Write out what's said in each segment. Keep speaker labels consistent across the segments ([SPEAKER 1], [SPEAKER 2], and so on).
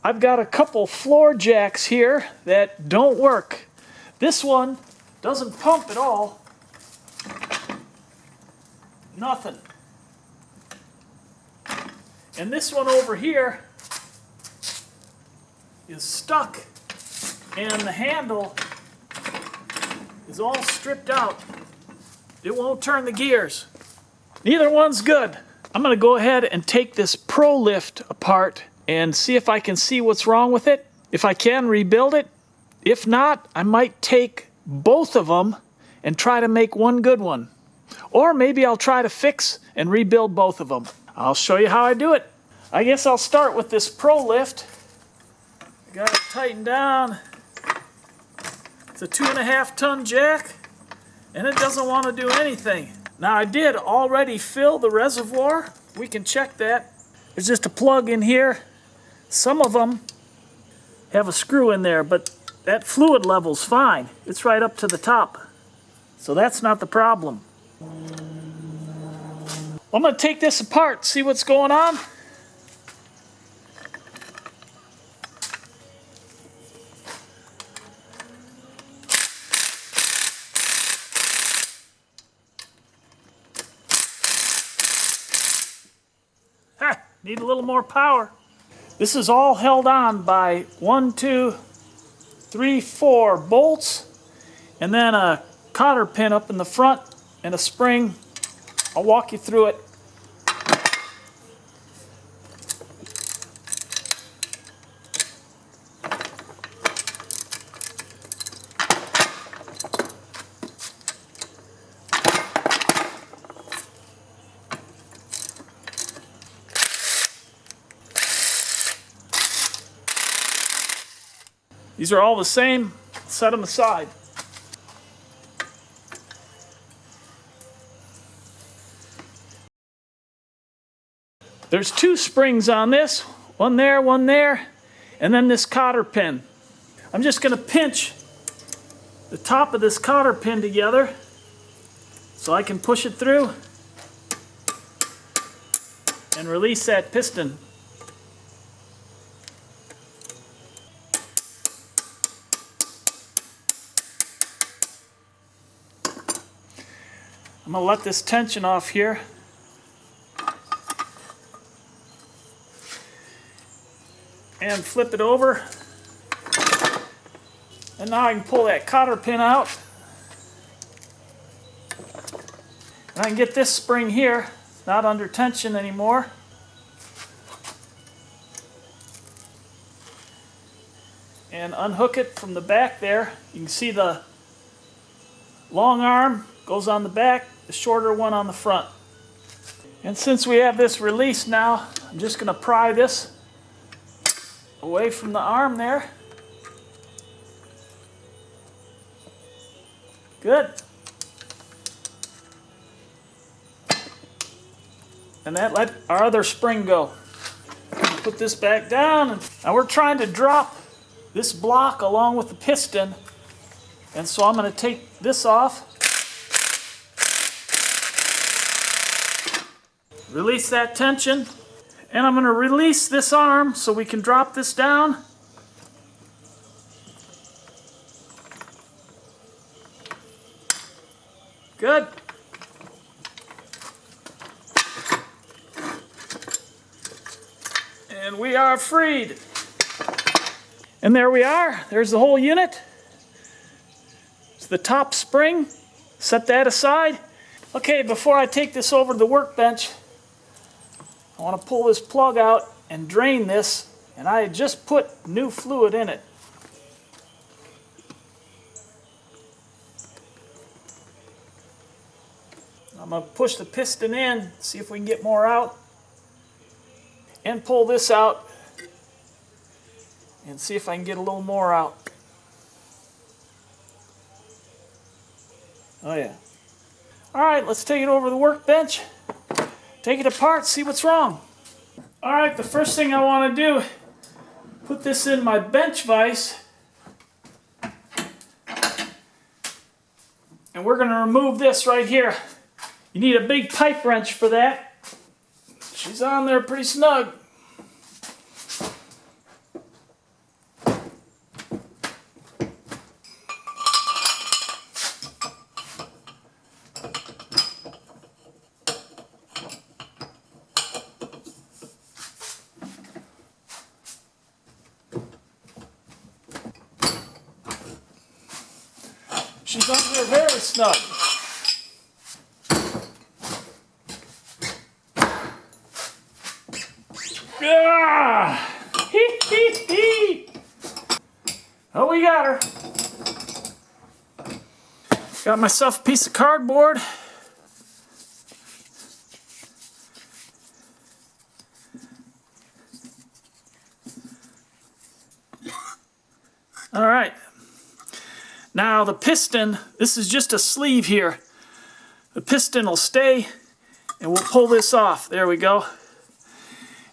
[SPEAKER 1] I've got a couple floor jacks here that don't work. This one doesn't pump at all. Nothing. And this one over here is stuck, and the handle is all stripped out. It won't turn the gears. Neither one's good. I'm going to go ahead and take this Pro Lift apart and see if I can see what's wrong with it. If I can, rebuild it. If not, I might take both of them and try to make one good one. Or maybe I'll try to fix and rebuild both of them. I'll show you how I do it. I guess I'll start with this Pro Lift. I got it tightened down. It's a 2.5 ton jack, and it doesn't want to do anything. Now I did already fill the reservoir. We can check that. There's just a plug in here. Some of them have a screw in there, but that fluid level's fine. It's right up to the top. So that's not the problem. I'm going to take this apart, see what's going on. Need a little more power. This is all held on by 1, 2, 3, 4 bolts, and then a cotter pin up in the front and a spring. I'll walk you through it. These are all the same. Set them aside. There's 2 springs on this, one there, and then this cotter pin. I'm just going to pinch the top of this cotter pin together so I can push it through and release that piston. I'm going to let this tension off here. And flip it over. And now I can pull that cotter pin out. And I can get this spring here, not under tension anymore. And unhook it from the back there. You can see the long arm goes on the back, the shorter one on the front. And since we have this released now, I'm just going to pry this away from the arm there. Good. And that let our other spring go. Put this back down. Now we're trying to drop this block along with the piston. And so I'm going to take this off. Release that tension, and I'm going to release this arm so we can drop this down. Good. And we are freed. And there we are. There's the whole unit. It's the top spring. Set that aside. Okay, before I take this over to the workbench, I want to pull this plug out and drain this, and I had just put new fluid in it. I'm going to push the piston in, see if we can get more out, and pull this out and see if I can get a little more out. Oh yeah. Alright, let's take it over to the workbench. Take it apart, see what's wrong. Alright, the first thing I want to do, put this in my bench vise. And we're going to remove this right here. You need a big pipe wrench for that. She's on there pretty snug. She's under there very snug. Ah! Hee hee hee! Oh, we got her. Got myself a piece of cardboard. All right. Now the piston, this is just a sleeve here. The piston will stay and we'll pull this off. There we go.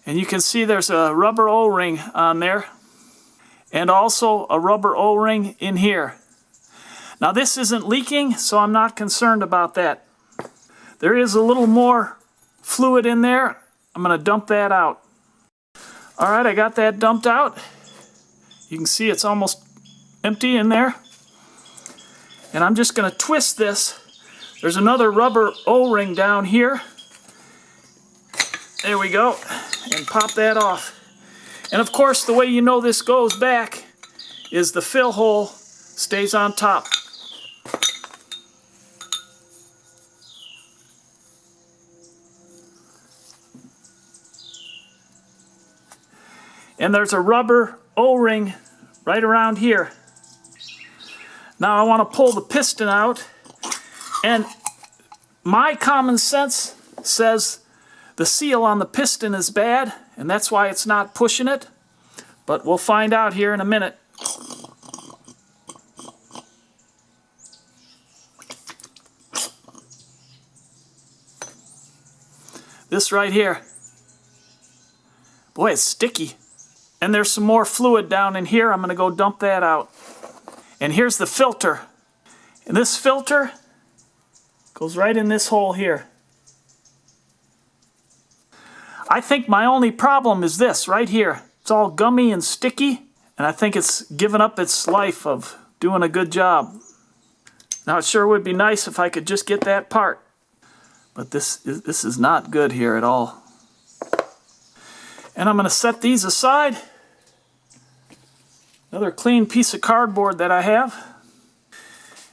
[SPEAKER 1] And you can see there's a rubber O-ring on there and also a rubber O-ring in here. Now this isn't leaking, so I'm not concerned about that. There is a little more fluid in there. I'm going to dump that out. All right, I got that dumped out. You can see it's almost empty in there. And I'm just going to twist this. There's another rubber O-ring down here. There we go. And pop that off. And of course, the way you know this goes back is the fill hole stays on top. And there's a rubber O-ring right around here. Now I want to pull the piston out, and my common sense says the seal on the piston is bad, and that's why it's not pushing it, but we'll find out here in a minute. This right here. Boy, it's sticky. And there's some more fluid down in here. I'm going to go dump that out. And here's the filter. And this filter goes right in this hole here. I think my only problem is this right here. It's all gummy and sticky, and I think it's given up its life of doing a good job. Now it sure would be nice if I could just get that part. But this is not good here at all. And I'm going to set these aside. Another clean piece of cardboard that I have.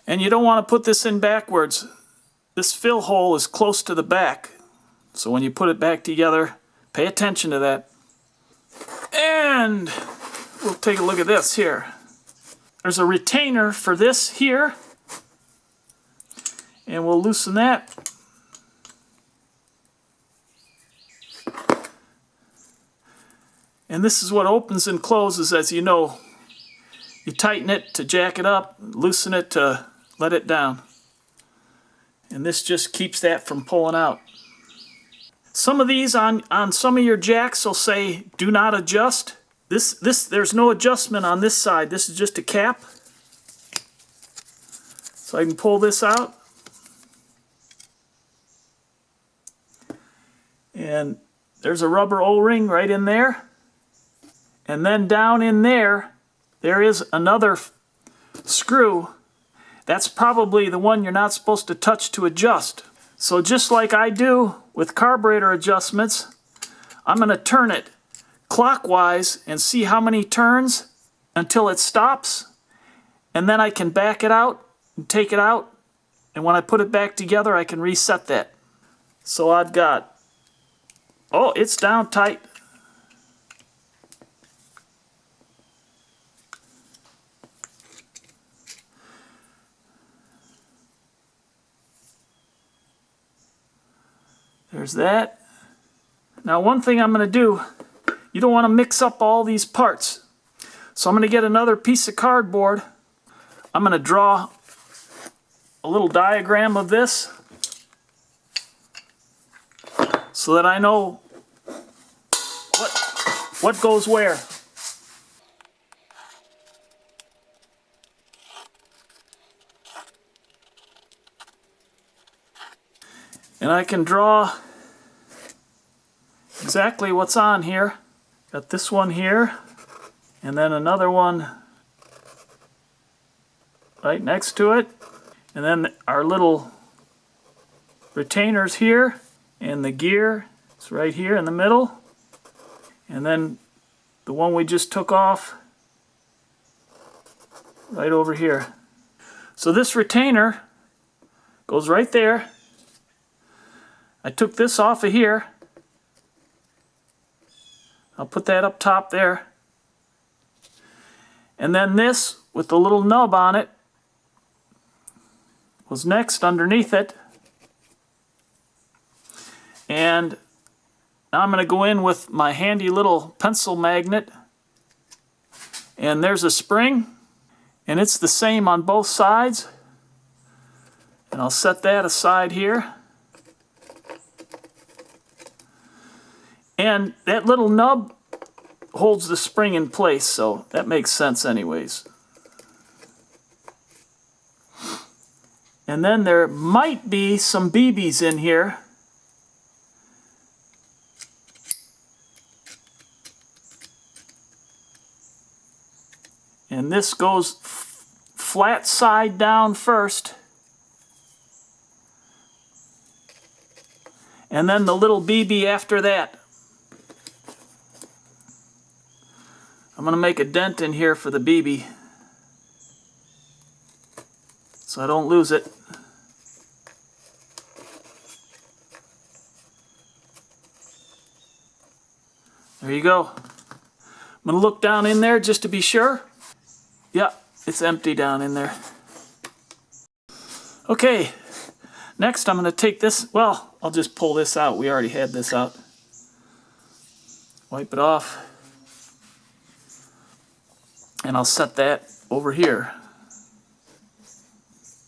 [SPEAKER 1] And you don't want to put this in backwards. This fill hole is close to the back. So when you put it back together, pay attention to that. And we'll take a look at this here. There's a retainer for this here. And we'll loosen that. And this is what opens and closes, as you know. You tighten it to jack it up, loosen it to let it down. And this just keeps that from pulling out. Some of these on some of your jacks will say, do not adjust. There's no adjustment on this side. This is just a cap. So I can pull this out. And there's a rubber O-ring right in there. And then down in there, there is another screw. That's probably the one you're not supposed to touch to adjust. So just like I do with carburetor adjustments, I'm going to turn it clockwise and see how many turns until it stops. And then I can back it out and take it out. And when I put it back together, I can reset that. So I've got, oh, it's down tight. There's that. Now one thing I'm going to do, you don't want to mix up all these parts. So I'm going to get another piece of cardboard. I'm going to draw a little diagram of this so that I know what goes where. And I can draw exactly what's on here. Got this one here, and then another one right next to it. And then our little retainers here, and the gear is right here in the middle. And then the one we just took off right over here. So this retainer goes right there. I took this off of here. I'll put that up top there. And then this with the little nub on it was next underneath it. And now I'm going to go in with my handy little pencil magnet. And there's a spring. And it's the same on both sides. And I'll set that aside here. And that little nub holds the spring in place, so that makes sense anyways. And then there might be some BBs in here. And this goes flat side down first. And then the little BB after that. I'm going to make a dent in here for the BB so I don't lose it. There you go. I'm going to look down in there just to be sure. Yeah, it's empty down in there. Okay, next I'm going to take this, well, I'll just pull this out. We already had this out. Wipe it off. And I'll set that over here.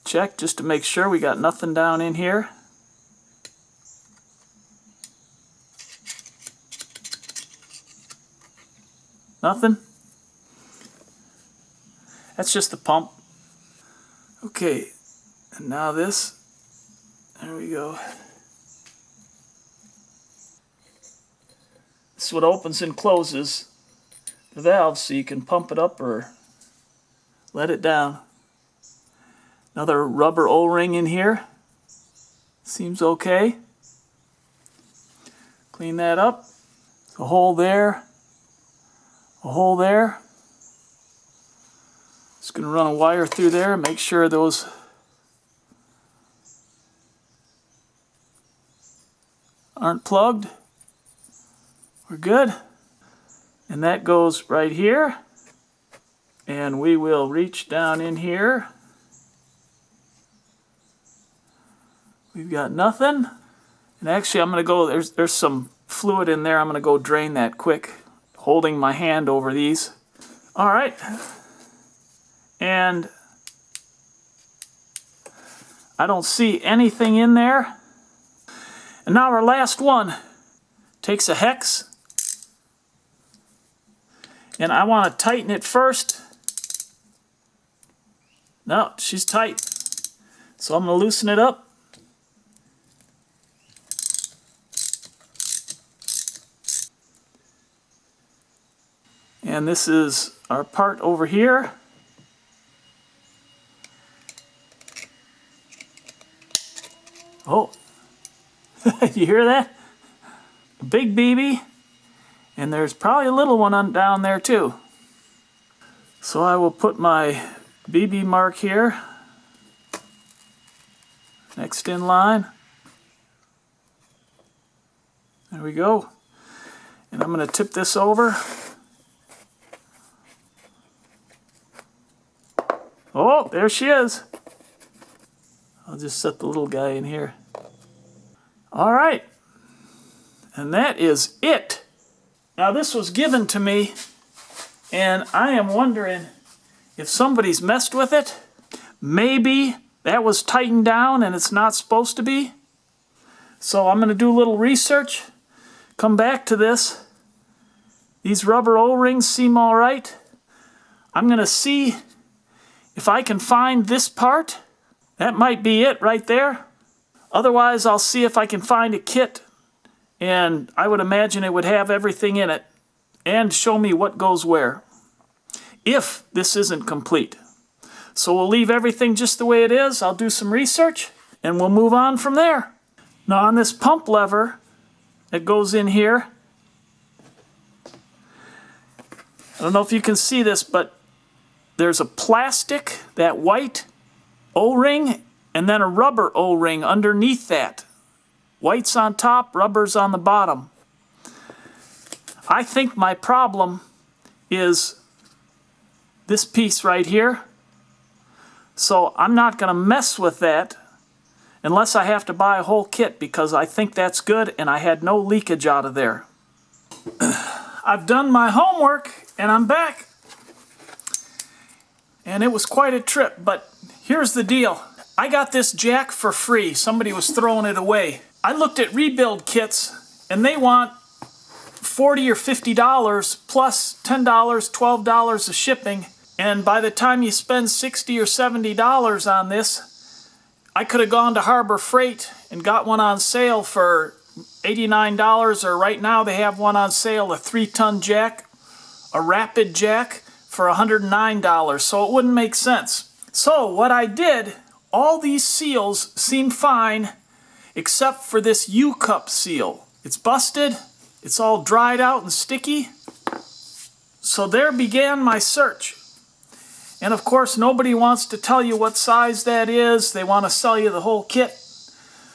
[SPEAKER 1] Check just to make sure we got nothing down in here. Nothing? That's just the pump. Okay, and now this. There we go. This is what opens and closes the valve so you can pump it up or let it down. Another rubber O-ring in here. Seems okay. Clean that up. A hole there. A hole there. Just going to run a wire through there and make sure those aren't plugged. We're good. And that goes right here. And we will reach down in here. We've got nothing. And actually I'm going to go, there's some fluid in there. I'm going to go drain that quick, holding my hand over these. All right. And I don't see anything in there. And now our last one takes a hex. And I want to tighten it first. No, she's tight. So I'm going to loosen it up. And this is our part over here. Oh, you hear that? A big BB. And there's probably a little one on down there too. So I will put my BB mark here. Next in line. There we go. And I'm going to tip this over. Oh, there she is. I'll just set the little guy in here. All right. And that is it. Now this was given to me, and I am wondering if somebody's messed with it. Maybe that was tightened down and it's not supposed to be. So I'm going to do a little research, come back to this. These rubber O-rings seem all right. I'm going to see if I can find this part. That might be it right there. Otherwise, I'll see if I can find a kit. And I would imagine it would have everything in it and show me what goes where, if this isn't complete. So we'll leave everything just the way it is. I'll do some research and we'll move on from there. Now on this pump lever that goes in here, I don't know if you can see this, but there's a plastic, that white O-ring and then a rubber O-ring underneath that. White's on top, rubber's on the bottom. I think my problem is this piece right here. So I'm not going to mess with that unless I have to buy a whole kit, because I think that's good and I had no leakage out of there. I've done my homework and I'm back. And it was quite a trip, but here's the deal. I got this jack for free. Somebody was throwing it away. I looked at rebuild kits and they want $40 or $50 plus $10, $12 of shipping. And by the time you spend $60 or $70 on this, I could have gone to Harbor Freight and got one on sale for $89, or right now they have one on sale, a 3-ton jack, a rapid jack, for $109, so it wouldn't make sense. So what I did, all these seals seem fine except for this U-cup seal. It's busted, it's all dried out and sticky. So there began my search. And of course nobody wants to tell you what size that is. They want to sell you the whole kit.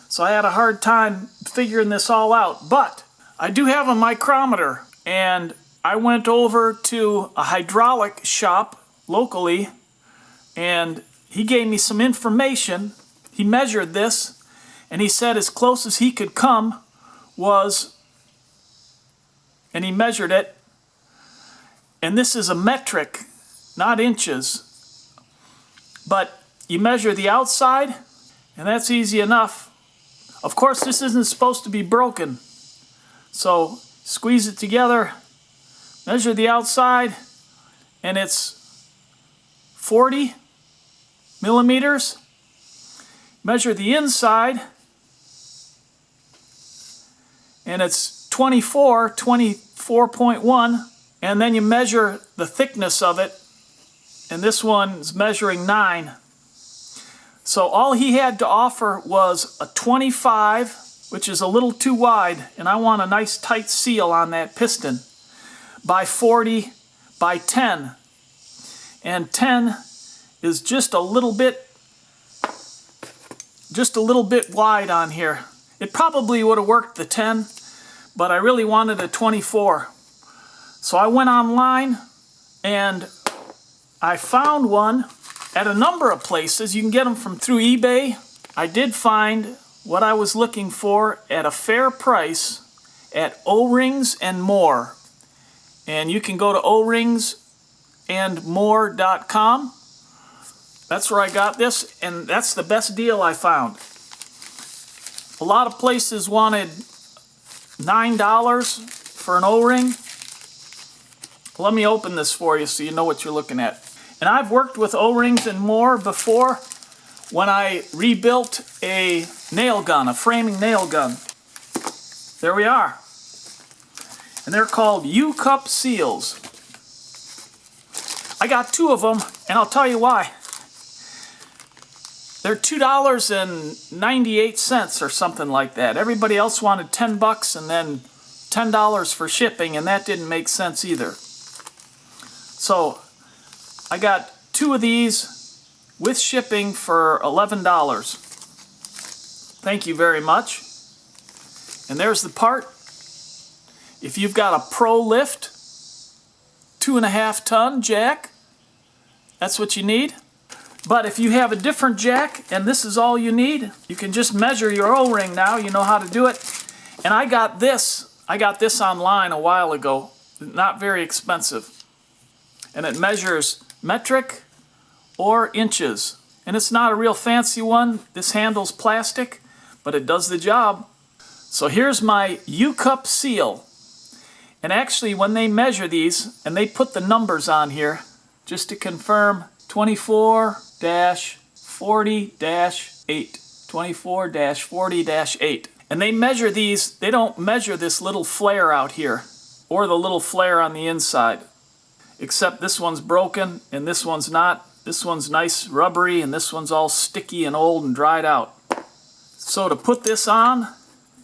[SPEAKER 1] So I had a hard time figuring this all out. But I do have a micrometer, and I went over to a hydraulic shop locally, and he gave me some information. He measured this, and he said as close as he could come was, and he measured it, and this is a metric, not inches, but you measure the outside, and that's easy enough. Of course, this isn't supposed to be broken, so squeeze it together, measure the outside, and it's 40 millimeters. Measure the inside, and it's 24.1, and then you measure the thickness of it, and this one is measuring 9. So all he had to offer was a 25, which is a little too wide, and I want a nice tight seal on that piston, by 40 by 10. And 10 is just a little bit wide on here. It probably would have worked the 10, but I really wanted a 24. So I went online and I found one at a number of places. You can get them through eBay. I did find what I was looking for at a fair price at O-Rings and More. And you can go to oringsandmore.com. That's where I got this, and that's the best deal I found. A lot of places wanted $9 for an O-ring. Let me open this for you so you know what you're looking at. And I've worked with O-Rings and More before when I rebuilt a nail gun, a framing nail gun. There we are. And they're called U-cup seals. I got 2 of them, and I'll tell you why. They're $2.98 or something like that. Everybody else wanted $10 and then $10 for shipping, and that didn't make sense either. So I got 2 of these with shipping for $11. Thank you very much. And there's the part. If you've got a Pro Lift 2.5 ton jack, that's what you need. But if you have a different jack and this is all you need, you can just measure your O-ring now. You know how to do it. And I got this online a while ago. Not very expensive. And it measures metric or inches. And it's not a real fancy one. This handle's plastic, but it does the job. So here's my U-cup seal. And actually when they measure these, and they put the numbers on here, just to confirm, 24-40-8. 24-40-8. And they measure these, they don't measure this little flare out here, or the little flare on the inside. Except this one's broken, and this one's not. This one's nice rubbery, and this one's all sticky and old and dried out. So to put this on,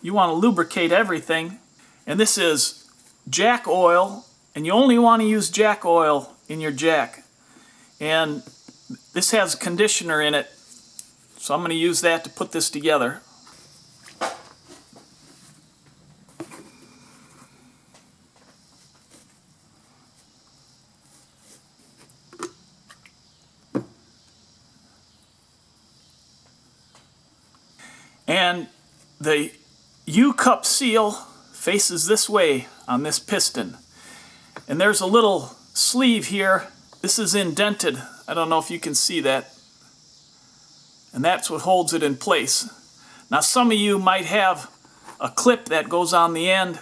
[SPEAKER 1] you want to lubricate everything. And this is jack oil, and you only want to use jack oil in your jack. And this has conditioner in it, So I'm going to use that to put this together. And the U-cup seal faces this way on this piston. And there's a little sleeve here. This is indented. I don't know if you can see that. And that's what holds it in place. Now some of you might have a clip that goes on the end,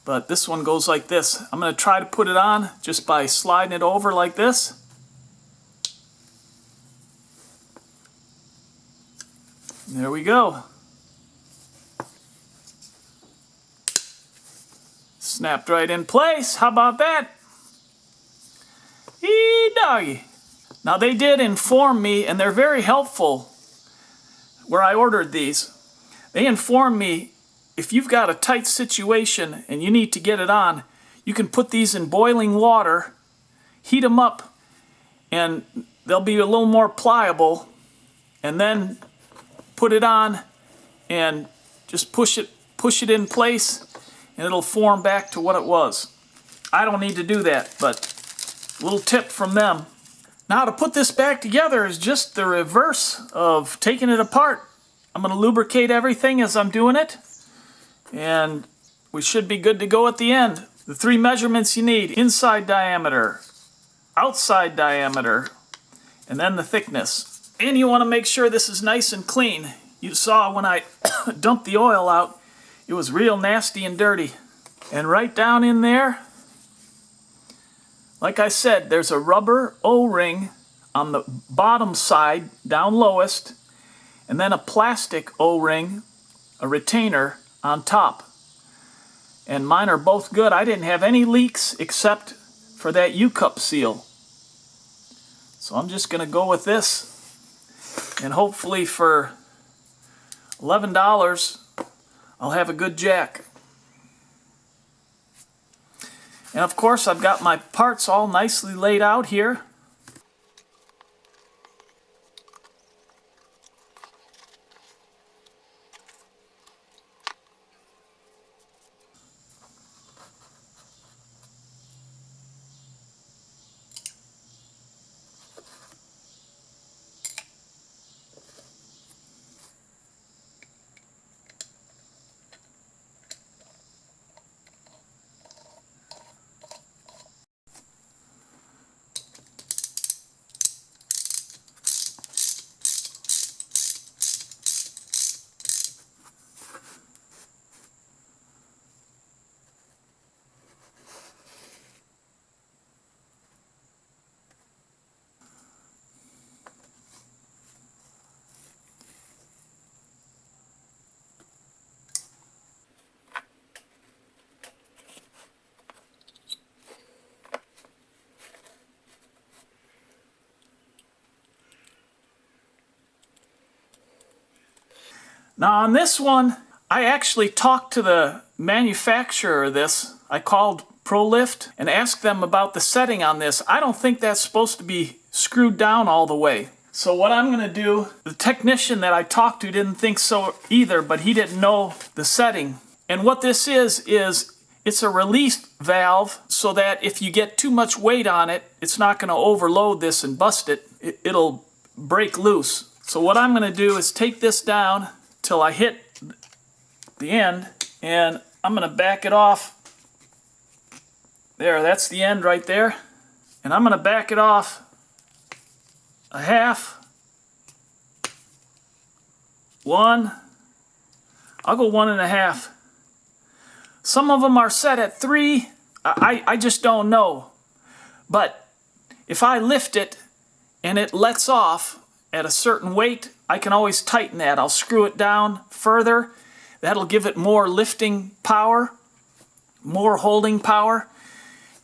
[SPEAKER 1] but this one goes like this. I'm going to try to put it on just by sliding it over like this. There we go. Snapped right in place. How about that? Eee doggy. Now they did inform me, and they're very helpful where I ordered these. They informed me if you've got a tight situation and you need to get it on, you can put these in boiling water, heat them up, and they'll be a little more pliable, and then put it on and just push it in place, and it'll form back to what it was. I don't need to do that, but a little tip from them. Now to put this back together is just the reverse of taking it apart. I'm going to lubricate everything as I'm doing it, and we should be good to go at the end. The 3 measurements you need: inside diameter, outside diameter, and then the thickness. And you want to make sure this is nice and clean. You saw when I dumped the oil out, it was real nasty and dirty. And right down in there, like I said, there's a rubber O-ring on the bottom side, down lowest, and then a plastic O-ring, a retainer, on top. And mine are both good. I didn't have any leaks except for that U-cup seal. So I'm just going to go with this. And hopefully for $11, I'll have a good jack. And of course, I've got my parts all nicely laid out here. Now on this one, I actually talked to the manufacturer of this. I called ProLift and asked them about the setting on this. I don't think that's supposed to be screwed down all the way. So what I'm going to do, the technician that I talked to didn't think so either, but he didn't know the setting. And what this is it's a release valve so that if you get too much weight on it, it's not going to overload this and bust it. It'll break loose. So what I'm going to do is take this down till I hit the end, and I'm going to back it off. There, that's the end right there. And I'm going to back it off a half, 1, I'll go 1.5. Some of them are set at 3. I just don't know. But if I lift it and it lets off at a certain weight, I can always tighten that. I'll screw it down further. That'll give it more lifting power, more holding power.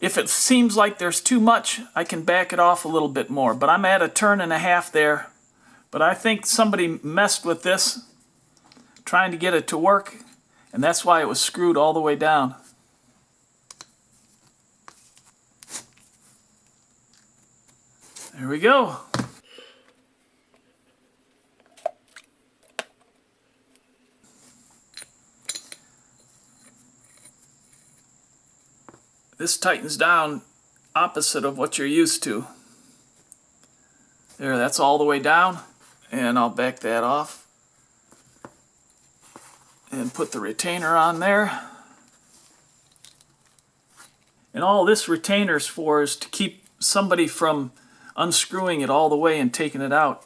[SPEAKER 1] If it seems like there's too much, I can back it off a little bit more. But I'm at a 1.5 turns there. But I think somebody messed with this, trying to get it to work, and that's why it was screwed all the way down. There we go. This tightens down opposite of what you're used to. There, that's all the way down, and I'll back that off and put the retainer on there. And all this retainer's for is to keep somebody from unscrewing it all the way and taking it out.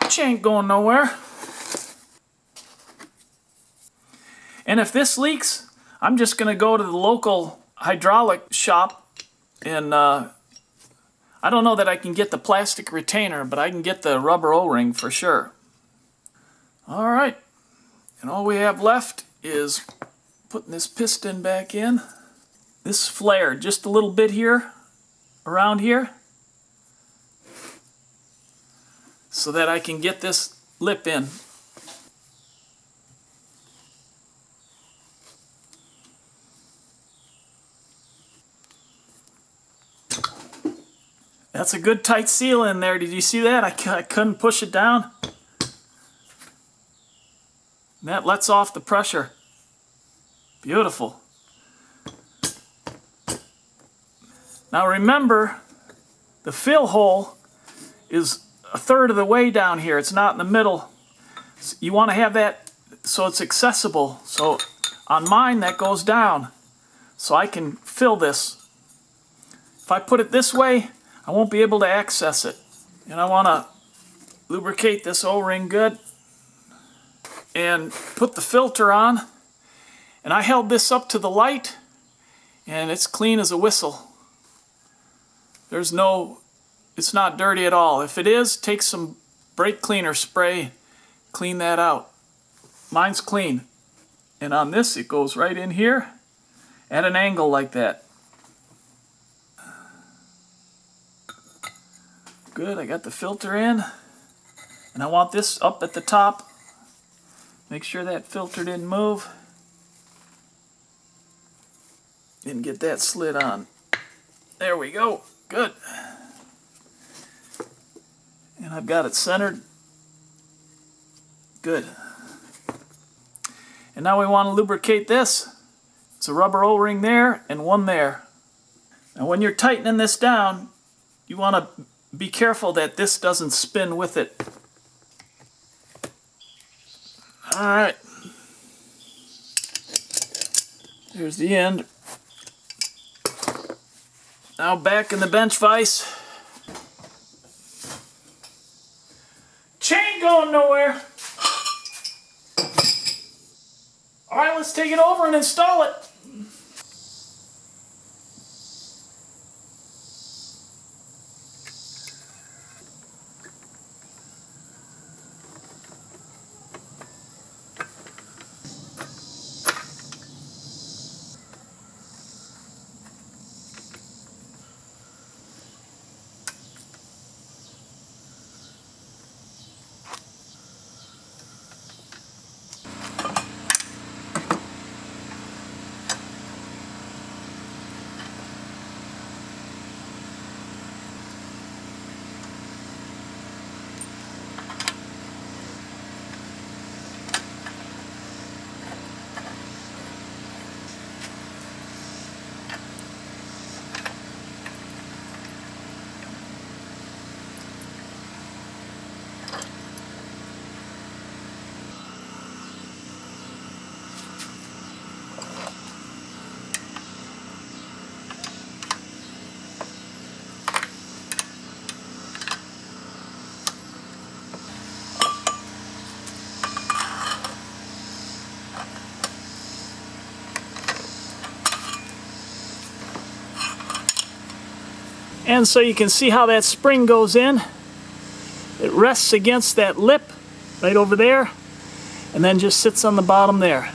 [SPEAKER 1] She ain't going nowhere. And if this leaks, I'm just going to go to the local hydraulic shop and I don't know that I can get the plastic retainer, but I can get the rubber O-ring for sure. All right, and all we have left is putting this piston back in. This flared just a little bit here, around here, so that I can get this lip in. That's a good tight seal in there. Did you see that? I couldn't push it down. And that lets off the pressure. Beautiful. Now remember, the fill hole is a third of the way down here. It's not in the middle. You want to have that so it's accessible. So on mine, that goes down. So I can fill this. If I put it this way, I won't be able to access it. And I want to lubricate this O-ring good and put the filter on. And I held this up to the light and it's clean as a whistle. There's no, it's not dirty at all. If it is, take some brake cleaner spray, clean that out. Mine's clean. And on this, it goes right in here at an angle like that. Good, I got the filter in, and I want this up at the top. Make sure that filter didn't move. And get that slid on. There we go, good. And I've got it centered. Good. And now we want to lubricate this. It's a rubber O-ring there and one there. Now when you're tightening this down, you want to be careful that this doesn't spin with it. Alright. Here's the end. Now back in the bench vise. Chain going nowhere. Alright, let's take it over and install it. And so you can see how that spring goes in. It rests against that lip right over there and then just sits on the bottom there.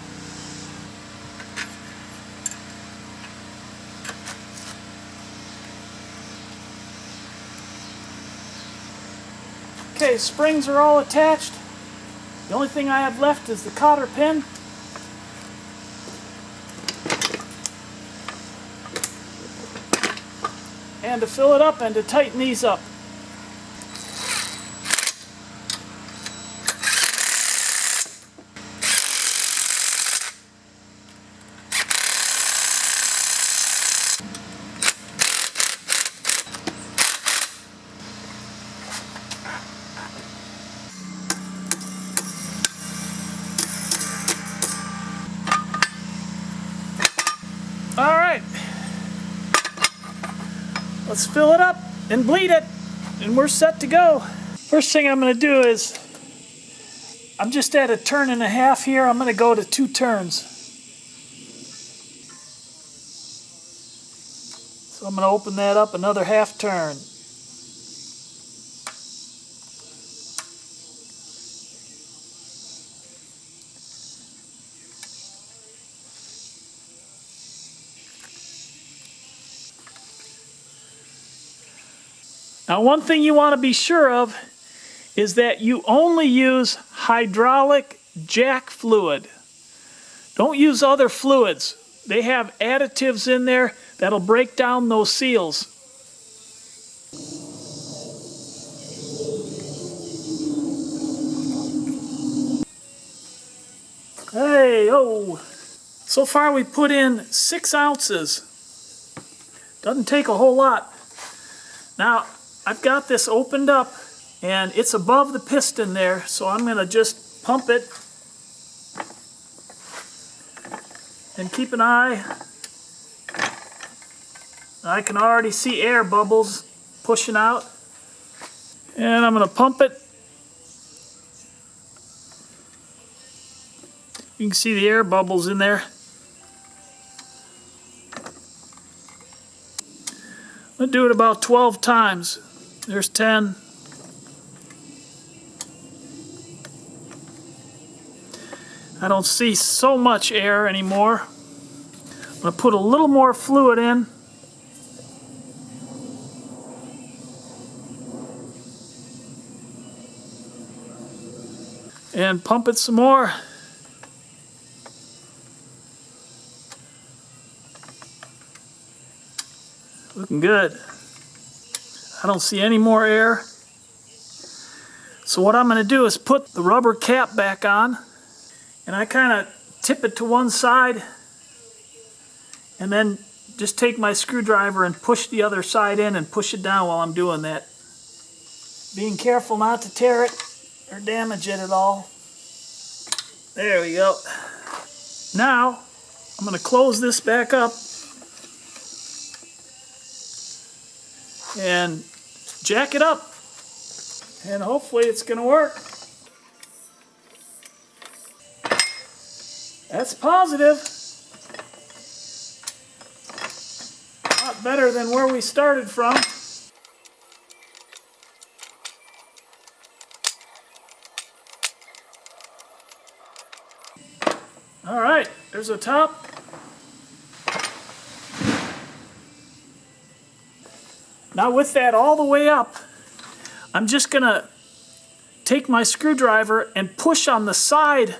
[SPEAKER 1] Okay, springs are all attached. The only thing I have left is the cotter pin. And to fill it up and to tighten these up. All right. Let's fill it up and bleed it, and we're set to go. First thing I'm going to do is, I'm just at a turn and a half here. I'm going to go to 2 turns. So I'm going to open that up another half turn. Now, one thing you want to be sure of is that you only use hydraulic jack fluid. Don't use other fluids. They have additives in there that'll break down those seals. Hey, oh. So far we put in 6 ounces. Doesn't take a whole lot. Now, I've got this opened up and it's above the piston there, so I'm going to just pump it and keep an eye. I can already see air bubbles pushing out. And I'm going to pump it. You can see the air bubbles in there. I'm going to do it about 12 times. There's 10. I don't see so much air anymore. I'm going to put a little more fluid in. And pump it some more. Looking good. I don't see any more air. So what I'm going to do is put the rubber cap back on, and I kind of tip it to one side and then just take my screwdriver and push the other side in and push it down while I'm doing that. Being careful not to tear it or damage it at all. There we go. Now I'm going to close this back up and jack it up, and hopefully it's going to work. That's positive. A lot better than where we started from. All right, there's a top. Now with that all the way up, I'm just going to take my screwdriver and push on the side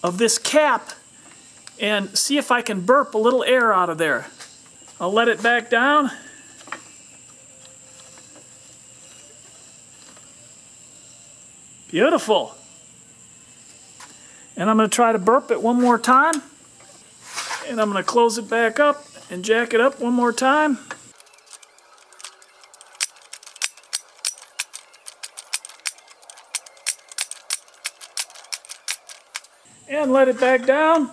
[SPEAKER 1] of this cap and see if I can burp a little air out of there. I'll let it back down. Beautiful. And I'm going to try to burp it one more time. And I'm going to close it back up and jack it up one more time. And let it back down.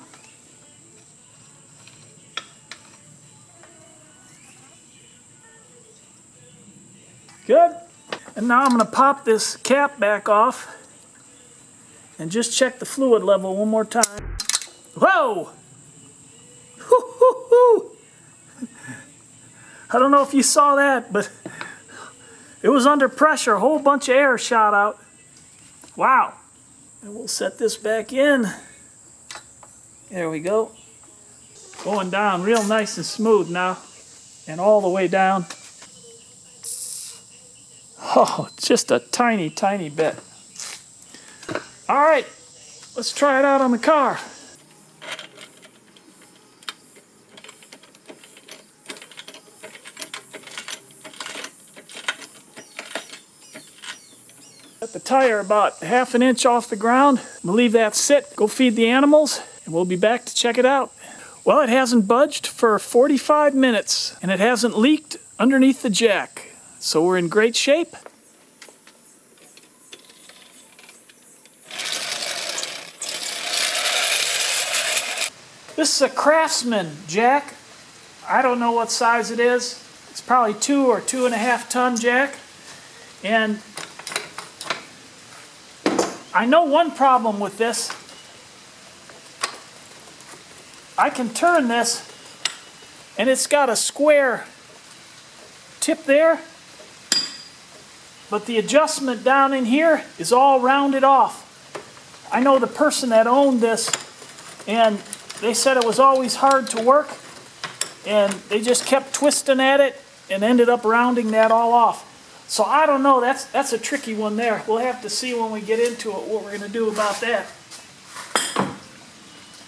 [SPEAKER 1] Good. And now I'm going to pop this cap back off and just check the fluid level one more time. Whoa! Hoo-hoo-hoo! I don't know if you saw that, but it was under pressure. A whole bunch of air shot out. Wow. And we'll set this back in. There we go. Going down real nice and smooth now. And all the way down. Oh, just a tiny, tiny bit. All right, let's try it out on the car. Got the tire about 1/2 inch off the ground. We'll leave that sit, go feed the animals, and we'll be back to check it out. Well, it hasn't budged for 45 minutes, and it hasn't leaked underneath the jack. So we're in great shape. This is a Craftsman jack. I don't know what size it is. It's probably 2 or 2.5 ton jack. And I know one problem with this. I can turn this and it's got a square tip there, but the adjustment down in here is all rounded off. I know the person that owned this, and they said it was always hard to work, and they just kept twisting at it and ended up rounding that all off. So I don't know, that's a tricky one there. We'll have to see when we get into it what we're going to do about that.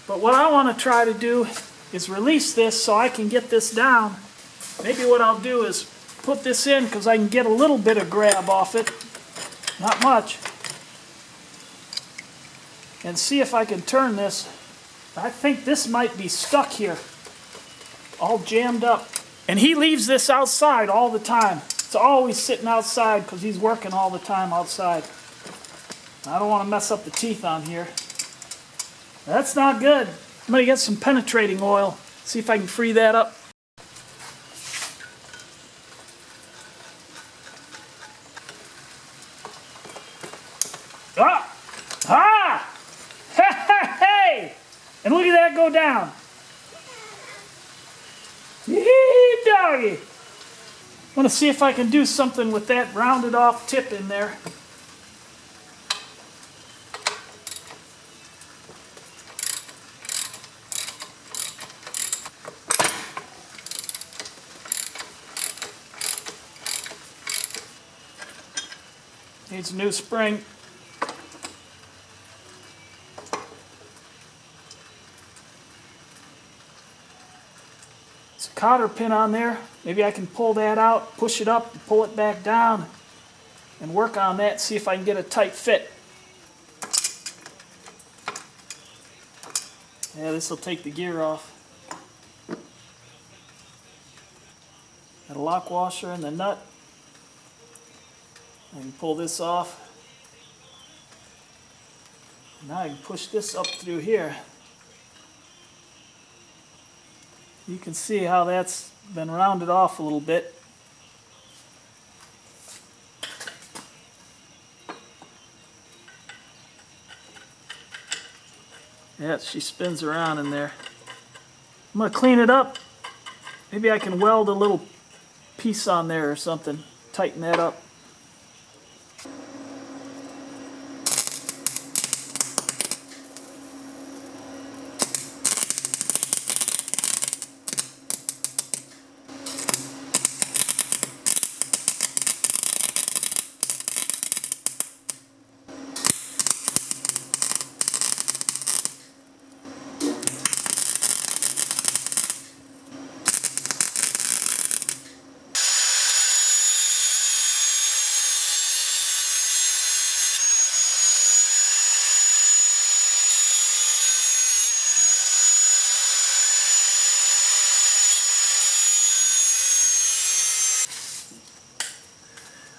[SPEAKER 1] But what I want to try to do is release this so I can get this down. Maybe what I'll do is put this in because I can get a little bit of grab off it, not much, and see if I can turn this. I think this might be stuck here, all jammed up. And he leaves this outside all the time. It's always sitting outside because he's working all the time outside. I don't want to mess up the teeth on here. That's not good. I'm going to get some penetrating oil, see if I can free that up. Ah! Ah! Hey! And look at that go down. Yee, doggy! I want to see if I can do something with that rounded off tip in there. Needs a new spring. There's a cotter pin on there. Maybe I can pull that out, push it up, pull it back down, and work on that, see if I can get a tight fit. Yeah, this will take the gear off. Got a lock washer and the nut. I can pull this off. Now I can push this up through here. You can see how that's been rounded off a little bit. Yeah, she spins around in there. I'm going to clean it up. Maybe I can weld a little piece on there or something. Tighten that up.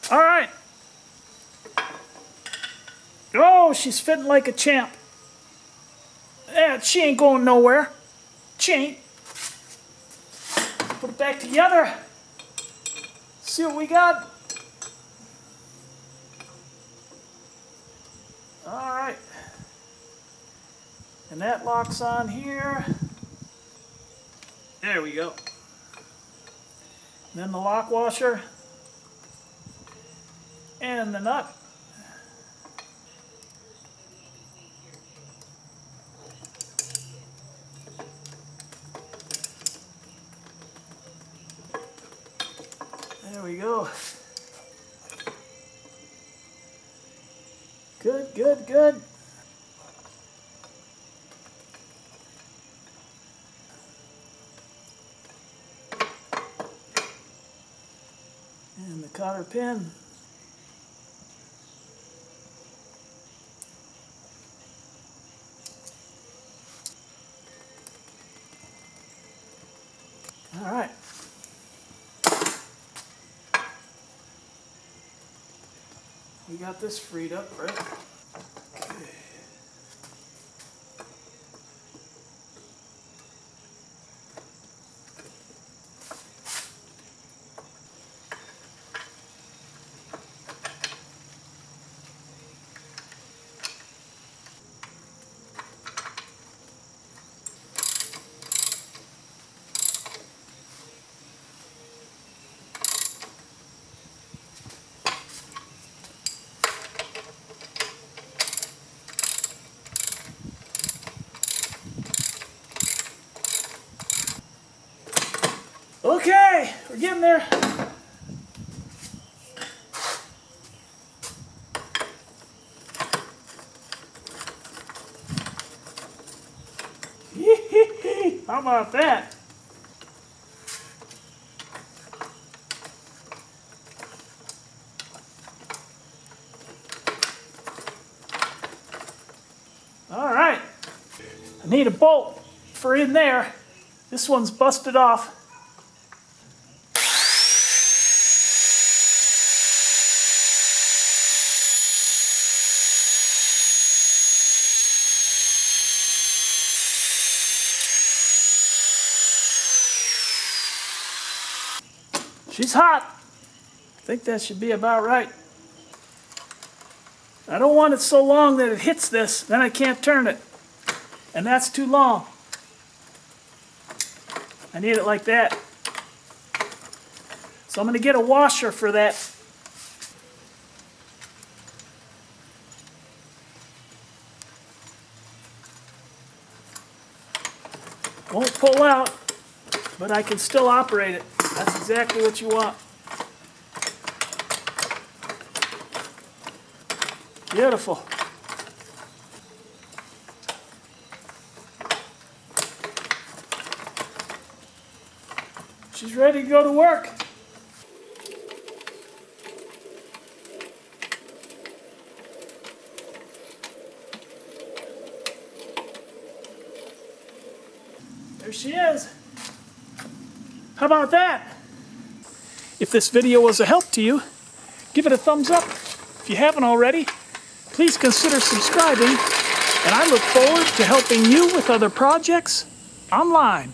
[SPEAKER 1] All right. Oh, she's fitting like a champ. Yeah, she ain't going nowhere. She ain't. Put it back together. See what we got. All right. And that locks on here. There we go. And then the lock washer. And the nut. There we go. Good, good, good. And the cotter pin. All right. We got this freed up, right? Okay. Okay, we're getting there. How about that? All right. I need a bolt for in there. This one's busted off. She's hot. I think that should be about right. I don't want it so long that it hits this, then I can't turn it. And that's too long. I need it like that. So I'm going to get a washer for that. Won't pull out, but I can still operate it. That's exactly what you want. Beautiful. She's ready to go to work. There she is. How about that? If this video was a help to you, give it a thumbs up. If you haven't already, please consider subscribing, and I look forward to helping you with other projects online.